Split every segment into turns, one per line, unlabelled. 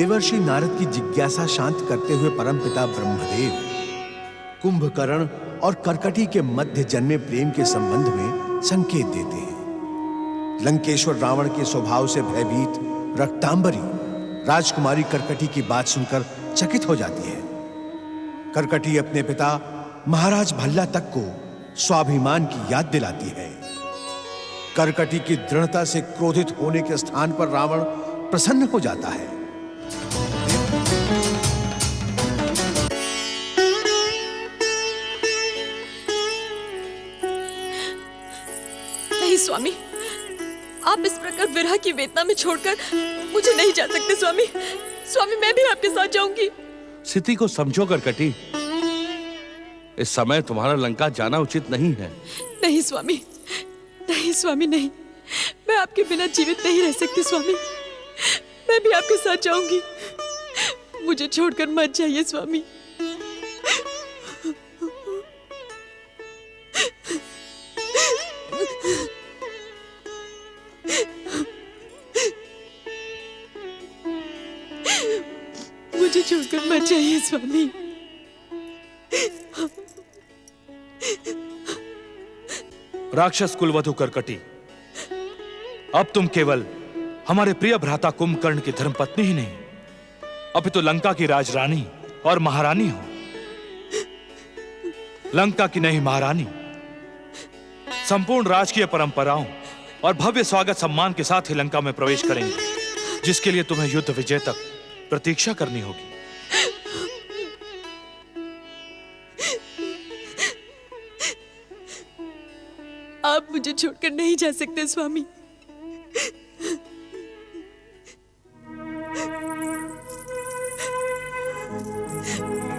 देवर्षि नारद की जिज्ञासा शांत करते हुए परमपिता ब्रह्मदेव कुंभकर्ण और कर्कटी के मध्य जन्मे प्रेम के संबंध में संकेत देते हैं। लंकेश्वर रावण के स्वभाव से भयभीत रक्तांबरी राजकुमारी कर्कटी की बात सुनकर चकित हो जाती है। कर्कटी अपने पिता महाराज भल्ला तक को स्वाभिमान की याद दिलाती है। कर्कटी की दृढ़ता से क्रोधित होने के स्थान पर रावण प्रसन्न हो जाता है।
नहीं स्वामी, आप इस प्रकार विरह की वेदना में छोड़कर मुझे नहीं जा सकते स्वामी। स्वामी, मैं भी आपके साथ जाऊंगी।
स्थिति को समझो कर्कटी, इस समय तुम्हारा लंका जाना उचित नहीं है।
नहीं स्वामी, नहीं स्वामी, नहीं, मैं आपके बिना जीवित नहीं रह सकती स्वामी। मैं भी आपके साथ जाऊंगी। मुझे छोड़कर मत जाइए स्वामी। मुझे छोड़कर मत जाइए स्वामी।
राक्षस कुलवधु कर्कटी, अब तुम केवल हमारे प्रिय भ्राता कुंभकर्ण की धर्मपत्नी ही नहीं, अपितु लंका की राजरानी और महारानी हो। लंका की नहीं महारानी संपूर्ण राजकीय परंपराओं और भव्य स्वागत सम्मान के साथ ही लंका में प्रवेश करेंगे, जिसके लिए तुम्हें युद्ध विजय तक प्रतीक्षा करनी होगी।
आप मुझे छोड़कर नहीं जा सकते स्वामी।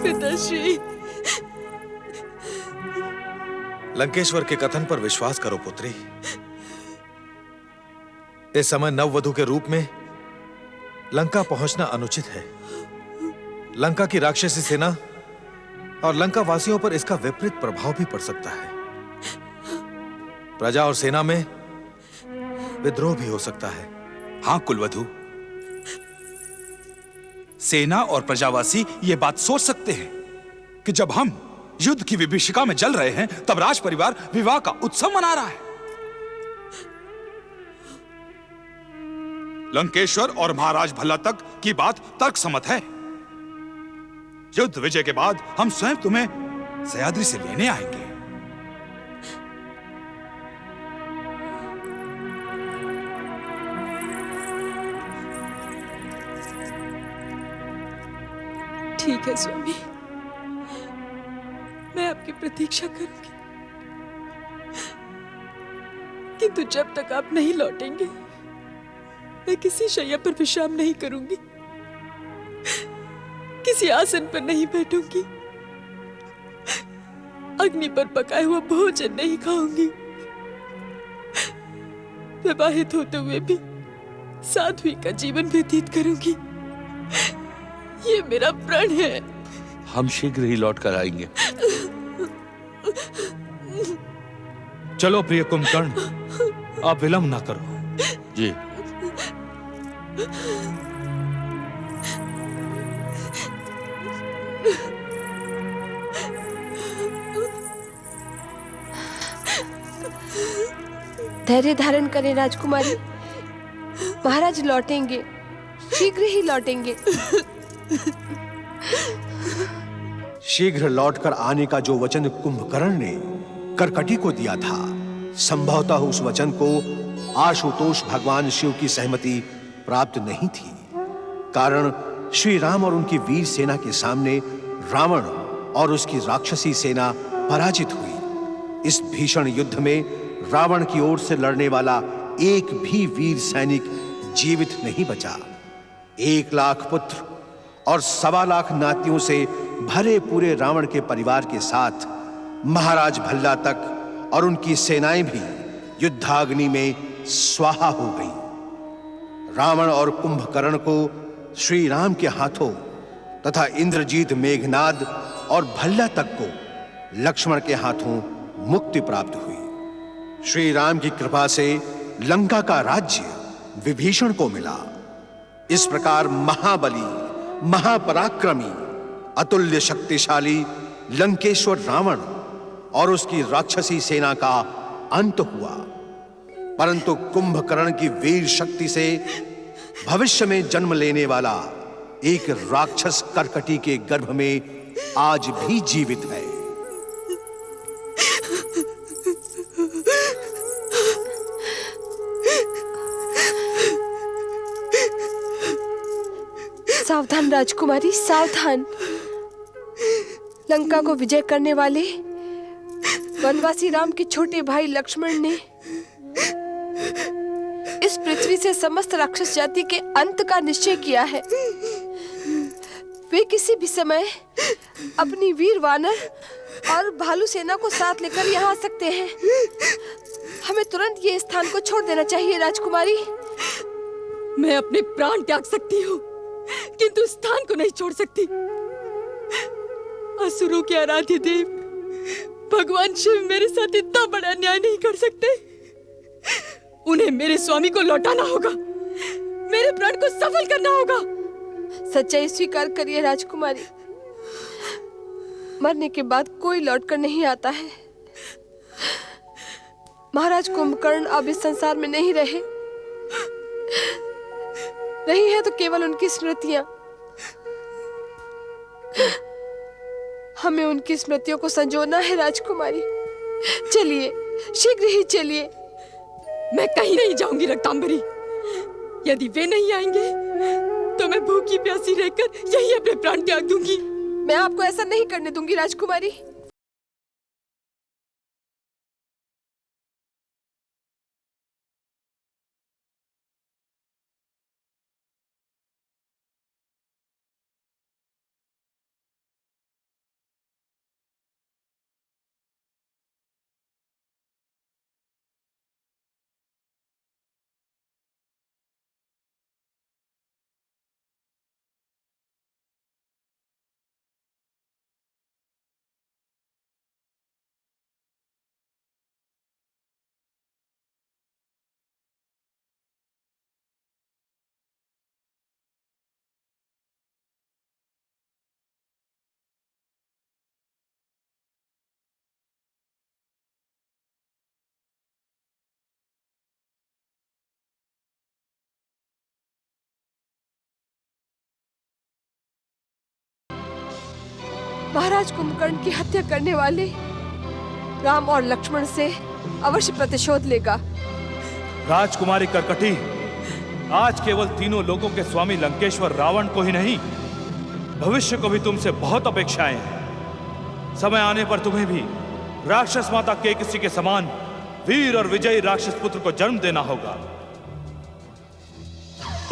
पिताश्री,
लंकेश्वर के कथन पर विश्वास करो पुत्री। इस समय नववधु के रूप में लंका पहुंचना अनुचित है। लंका की राक्षसी सेना और लंका वासियों पर इसका विपरीत प्रभाव भी पड़ सकता है। प्रजा और सेना में विद्रोह भी हो सकता है।
हाँ कुलवधु, सेना और प्रजावासी ये बात सोच सकते हैं कि जब हम युद्ध की विभीषिका में जल रहे हैं, तब राज परिवार विवाह का उत्सव मना रहा है। लंकेश्वर और महाराज भल्ला तक की बात तर्कसम्मत है। युद्ध विजय के बाद हम स्वयं तुम्हें सह्याद्री से लेने आएंगे।
ठीक है स्वामी, मैं आपकी प्रतीक्षा करूंगी, किंतु जब तक आप नहीं लौटेंगे मैं किसी शैया पर विश्राम नहीं करूंगी, किसी आसन पर नहीं बैठूंगी, अग्नि पर पकाया हुआ भोजन नहीं खाऊंगी। विवाहित होते हुए भी साध्वी का जीवन व्यतीत करूंगी। ये मेरा प्रण है।
हम शीघ्र ही लौट कर आएंगे।
चलो प्रिय कुंभकर्ण, आप विलंब ना करो।
जी।
धैर्य धारण करें राजकुमारी, महाराज लौटेंगे, शीघ्र ही लौटेंगे।
शीघ्र लौटकर आने का जो वचन कुंभकर्ण ने कर्कटी को दिया था, संभवतः उस वचन को आशुतोष भगवान शिव की सहमति प्राप्त नहीं थी। कारण श्री राम और उनकी वीर सेना के सामने रावण और उसकी राक्षसी सेना पराजित हुई। इस भीषण युद्ध में रावण की ओर से लड़ने वाला एक भी वीर सैनिक जीवित नहीं बचा। 1 लाख पुत्र और 1.25 लाख नातियों से भरे पूरे रावण के परिवार के साथ महाराज भल्ला तक और उनकी सेनाएं भी युद्धाग्नि में स्वाहा हो गईं। रावण और कुंभकर्ण को श्री राम के हाथों तथा इंद्रजीत, मेघनाद और भल्ला तक को लक्ष्मण के हाथों मुक्ति प्राप्त हुई। श्री राम की कृपा से लंका का राज्य विभीषण को मिला। इस प्रकार महाबली महापराक्रमी अतुल्य शक्तिशाली लंकेश्वर रावण और उसकी राक्षसी सेना का अंत हुआ, परंतु कुंभकर्ण की वीर शक्ति से भविष्य में जन्म लेने वाला एक राक्षस कर्कटी के गर्भ में आज भी जीवित है।
सावधान राजकुमारी, सावधान। लंका को विजय करने वाले वनवासी राम के छोटे भाई लक्ष्मण ने इस पृथ्वी से समस्त राक्षस जाति के अंत का निश्चय किया है। वे किसी भी समय अपनी वीर वानर और भालू सेना को साथ लेकर यहाँ आ सकते हैं। हमें तुरंत ये स्थान को छोड़ देना चाहिए राजकुमारी।
मैं अपने प्राण त्याग सकती हूँ, किंतु स्थान को नहीं छोड़ सकती। असुरों के आराध्य देव भगवान शिव मेरे साथ इतना बड़ा अन्याय नहीं कर सकते। उन्हें मेरे स्वामी को लौटाना होगा, मेरे प्राण को सफल करना होगा।
सच्चाई स्वीकार करिए राजकुमारी, मरने के बाद कोई लौटकर नहीं आता है। महाराज कुंभकर्ण अब इस संसार में नहीं रहे, नहीं है तो केवल उनकी स्मृतियां। हमें उनकी स्मृतियों को संजोना है राजकुमारी। चलिए, शीघ्र ही चलिए।
मैं कहीं नहीं जाऊंगी रक्तांबरी। यदि वे नहीं आएंगे तो मैं भूखी प्यासी रहकर यही अपने प्राण त्याग दूंगी।
मैं आपको ऐसा नहीं करने दूंगी राजकुमारी। महाराज कुंभकर्ण की हत्या करने वाले राम और लक्ष्मण से अवश्य प्रतिशोध लेगा।
राजकुमारी कर्कटी, आज केवल तीनों लोगों के स्वामी लंकेश्वर रावण को ही नहीं, भविष्य को भी तुमसे बहुत अपेक्षाएं हैं। समय आने पर तुम्हें भी राक्षस माता के किसी के समान वीर और विजयी राक्षस पुत्र को जन्म देना होगा।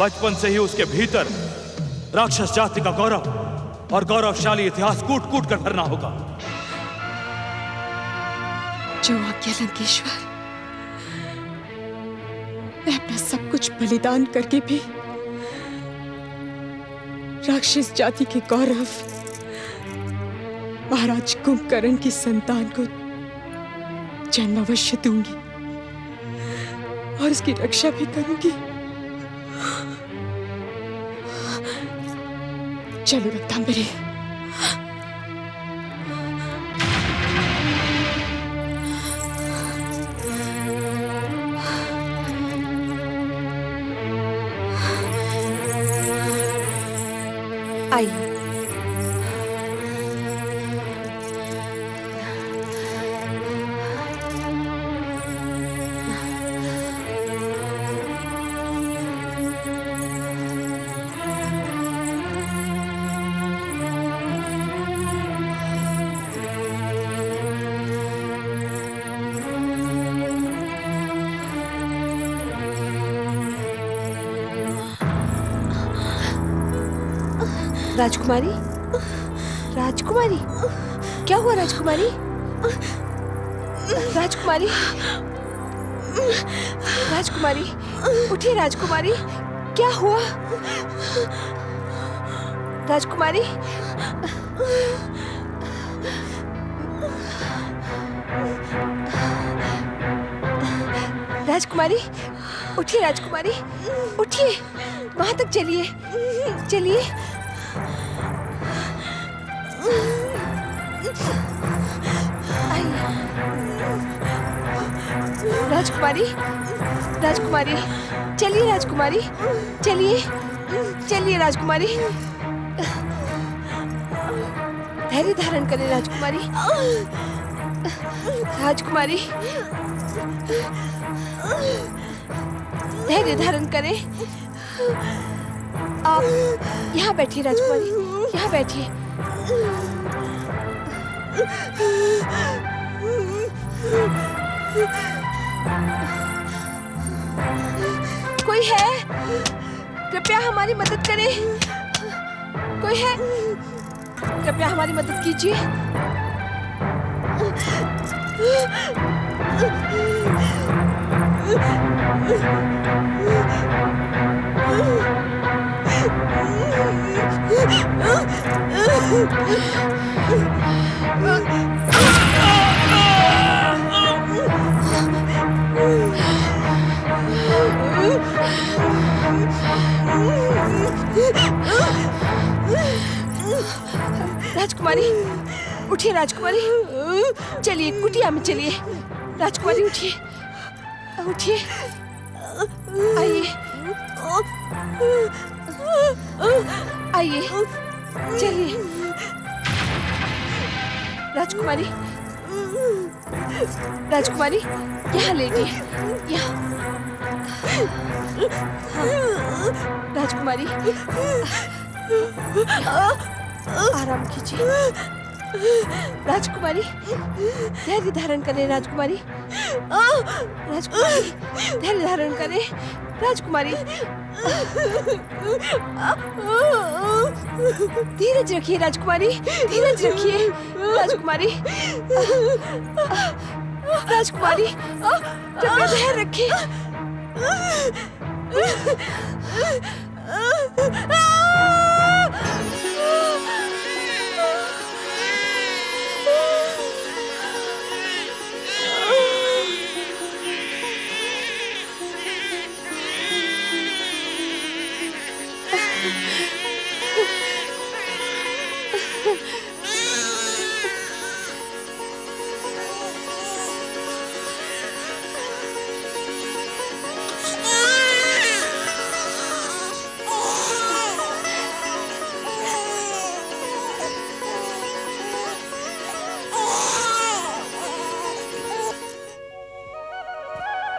बचपन से ही उसके भीतर राक्षस जाति का गौरव और गौरवशाली इतिहास कूट कूट कर भरना होगा।
जो आज्ञा लंकेश्वर। मैं अपना सब कुछ बलिदान करके भी राक्षस जाति के गौरव महाराज कुंभकर्ण की संतान को जन्म अवश्य दूंगी और उसकी रक्षा भी करूंगी। चलो रक्तांबरी।
आइए। राजकुमारी, राजकुमारी, क्या हुआ राजकुमारी? राजकुमारी, राजकुमारी, उठिए राजकुमारी, क्या हुआ? राजकुमारी, राजकुमारी, उठिए राजकुमारी, उठिए, वहां तक चलिए, चलिए। राजकुमारी, राजकुमारी, चलिए राजकुमारी, चलिए, चलिए राजकुमारी। धैर्य धारण करें राजकुमारी, राजकुमारी, धैर्य धारण करें। आप यहाँ बैठिए राजकुमारी, यहाँ बैठिए। कोई है? कृपया हमारी मदद करें। कोई है? कृपया हमारी मदद कीजिए। राजकुमारी, उठिए राजकुमारी, चलिए कुटिया में चलिए। राजकुमारी उठिए, उठिए, आइए, आइए, चलिए। राजकुमारी, राजकुमारी, यहाँ लेटिए, यहाँ। हाँ, राजकुमारी, आराम कीजिए। राजकुमारी, धैर्य धारण करें राजकुमारी, राजकुमारी, धैर्य धारण करें राजकुमारी। धीरज रखिए राजकुमारी, धीरज रखिए राजकुमारी। राजकुमारी, कृपया धैर्य रखिए।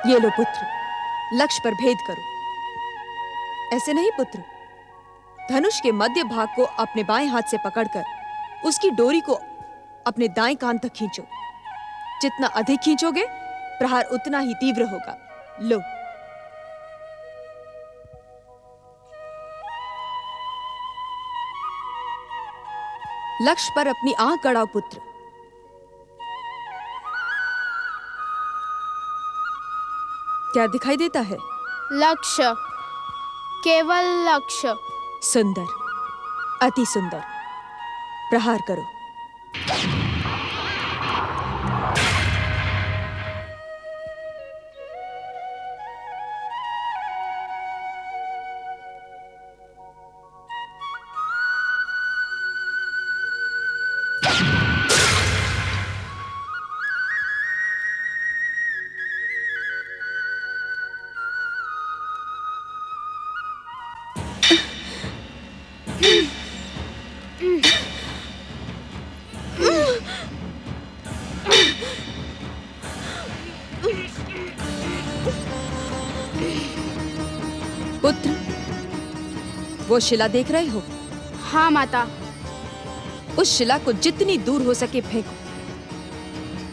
ये लो पुत्र, लक्ष्य पर भेद करो। ऐसे नहीं पुत्र, धनुष के मध्य भाग को अपने बाएं हाथ से पकड़कर उसकी डोरी को अपने दाएं कान तक खींचो। जितना अधिक खींचोगे प्रहार उतना ही तीव्र होगा। लो। लक्ष्य पर अपनी आंख गड़ाओ पुत्र। क्या दिखाई देता है?
लक्ष्य, केवल लक्ष्य।
सुंदर, अति सुंदर। प्रहार करो। पुत्र, वो शिला देख रहे हो?
हाँ माता।
उस शिला को जितनी दूर हो सके फेंको।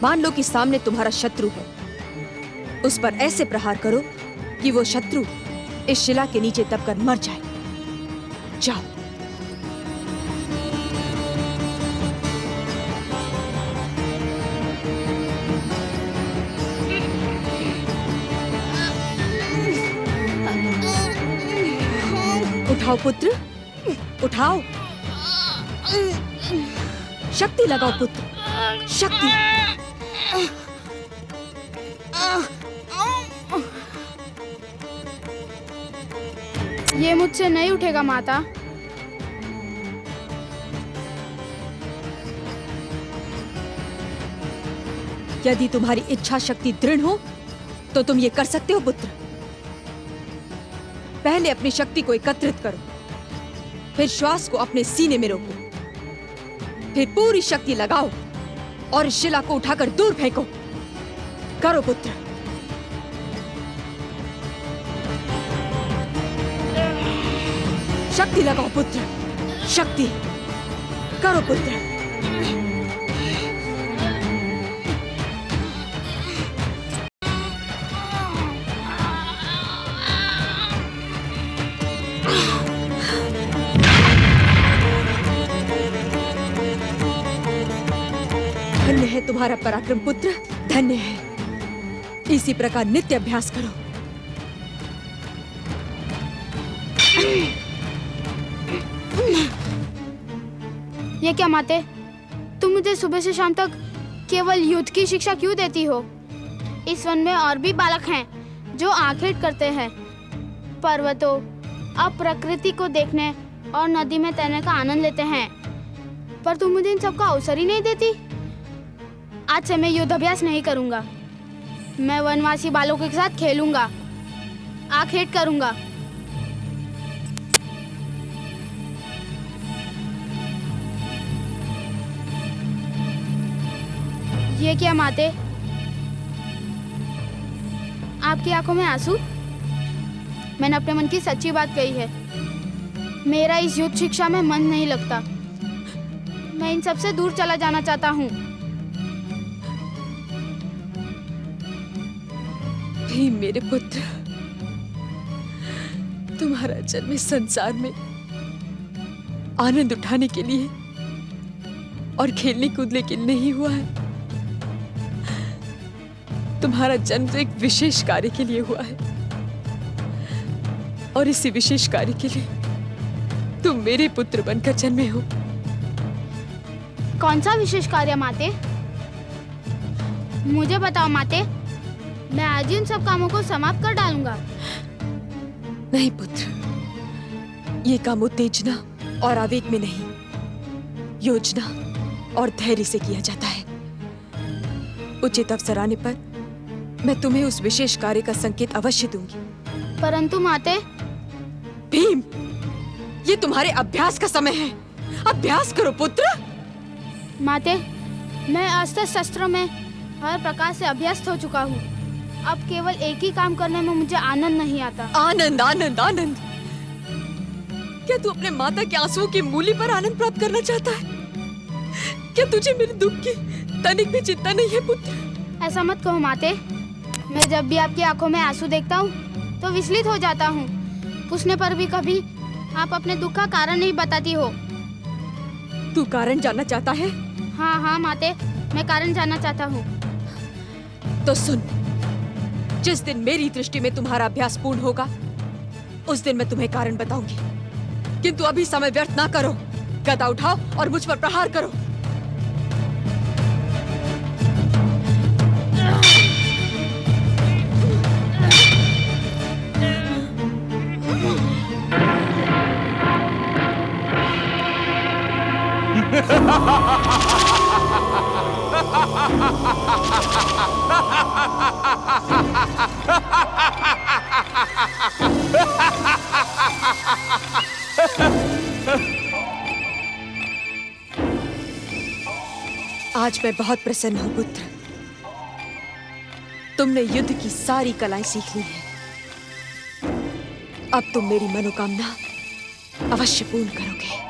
मान लो कि सामने तुम्हारा शत्रु है, उस पर ऐसे प्रहार करो कि वो शत्रु इस शिला के नीचे दबकर मर जाए। जाओ। उठाओ पुत्र, उठाओ। शक्ति लगाओ पुत्र, शक्ति।
ये मुझसे नहीं उठेगा माता।
यदि तुम्हारी इच्छा शक्ति दृढ़ हो तो तुम ये कर सकते हो पुत्र। पहले अपनी शक्ति को एकत्रित करो, फिर श्वास को अपने सीने में रोको, फिर पूरी शक्ति लगाओ और इस शिला को उठाकर दूर फेंको। करो पुत्र। शक्ति लगाओ पुत्र, शक्ति करो पुत्र। धन्य है तुम्हारा पराक्रम पुत्र, धन्य है। इसी प्रकार नित्य अभ्यास करो।
ये क्या माते, तुम मुझे सुबह से शाम तक केवल युद्ध की शिक्षा क्यों देती हो? इस वन में और भी बालक हैं जो आखेट करते हैं, पर्वतों और प्रकृति को देखने और नदी में तैरने का आनंद लेते हैं, पर तुम मुझे इन सबका अवसर ही नहीं देती। आज से मैं युद्ध अभ्यास नहीं करूंगा। मैं वनवासी बालकों के साथ खेलूंगा, आखेट करूंगा। ये क्या माते, आपकी आंखों में आंसू? मैंने अपने मन की सच्ची बात कही है। मेरा इस युद्ध शिक्षा में मन नहीं लगता। मैं इन सब से दूर चला जाना चाहता हूँ।
भीम मेरे पुत्र, तुम्हारा जन्म इस संसार में आनंद उठाने के लिए और खेलने कूदने के लिए नहीं हुआ है। तुम्हारा जन्म तो एक विशेष कार्य के लिए हुआ है, और इसी विशेष कार्य के लिए तुम मेरे पुत्र बनकर जन्मे हो।
कौन सा विशेष कार्य माते? मुझे बताओ माते, मैं आज ही इन सब कामों को समाप्त कर डालूंगा।
नहीं पुत्र, ये काम उत्तेजना और आवेग में नहीं, योजना और धैर्य से किया जाता है। उचित अवसर आने पर मैं तुम्हें उस विशेष कार्य का संकेत अवश्य दूंगी।
परंतु माते।
भीम, ये तुम्हारे अभ्यास का समय है। अभ्यास करो पुत्र।
माते, मैं अस्त्र शस्त्रों में हर प्रकार से अभ्यस्त हो चुका हूँ। अब केवल एक ही काम करने में मुझे आनंद नहीं आता।
आनंद आनंद आनंद? क्या तू अपने माता के आंसुओं की मूली पर आनंद प्राप्त करना चाहता है? क्या तुझे मेरे दुख की तनिक भी चिंता नहीं है पुत्र?
ऐसा मत कहो माते। मैं जब भी आपकी आंखों में आंसू देखता हूँ तो विचलित हो जाता हूँ। पूछने पर भी कभी आप अपने दुख का कारण नहीं बताती हो।
तू कारण जानना चाहता है?
हाँ हाँ माते, मैं कारण जानना चाहता हूँ।
तो सुन, जिस दिन मेरी दृष्टि में तुम्हारा अभ्यास पूर्ण होगा, उस दिन मैं तुम्हें कारण बताऊंगी। किंतु अभी समय व्यर्थ ना करो। गदा उठाओ और मुझ पर प्रहार करो। आज मैं बहुत प्रसन्न हूं पुत्र। तुमने युद्ध की सारी कलाएं सीख ली हैं। अब तुम मेरी मनोकामना अवश्य पूर्ण करोगे।